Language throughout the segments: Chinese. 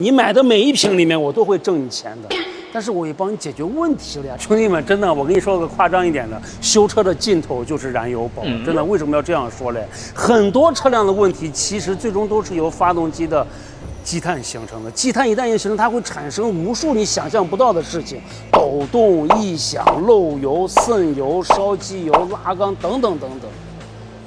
你买的每一瓶里面，我都会挣你钱的。但是我也帮你解决问题了呀，兄弟们，真的，我跟你说个夸张一点的，修车的尽头就是燃油宝，真的。为什么要这样说嘞？很多车辆的问题，其实最终都是由发动机的积碳形成的。积碳一旦形成，它会产生无数你想象不到的事情，抖动、异响、漏油、渗油、烧机油、拉缸等等等等，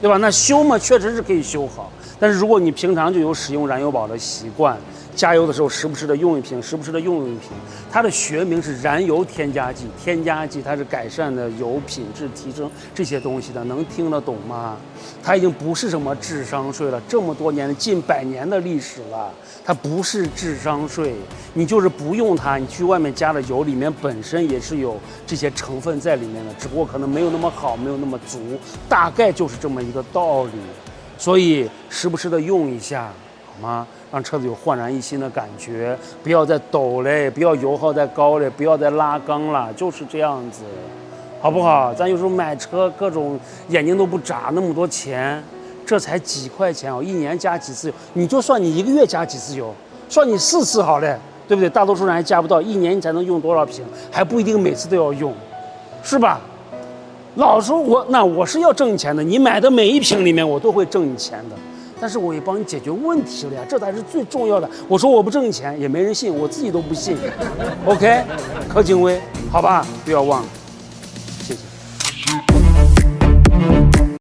对吧？那修嘛，确实是可以修好，但是如果你平常就有使用燃油宝的习惯，加油的时候时不时的用一瓶，时不时的用一瓶。它的学名是燃油添加剂，添加剂它是改善的油品质、提升这些东西的，能听得懂吗？它已经不是什么智商税了，这么多年近100年的历史了，它不是智商税。你就是不用它，你去外面加的油里面本身也是有这些成分在里面的，只不过可能没有那么好，没有那么足，大概就是这么一个道理。所以时不时的用一下，好吗？让车子有焕然一新的感觉，不要再抖嘞，不要油耗再高嘞，不要再拉缸了，就是这样子，好不好？咱有时候买车各种眼睛都不眨，那么多钱，这才几块钱哦，1年加几次油？你就算你1个月加几次油，算你4次好嘞，对不对？大多数人还加不到，1年你才能用多少瓶，还不一定每次都要用，是吧？老说我是要挣钱的，你买的每一瓶里面我都会挣你钱的。但是我也帮你解决问题了呀，这才是最重要的。我说我不挣钱，也没人信，我自己都不信。OK， 柯景威，好吧，不要忘了。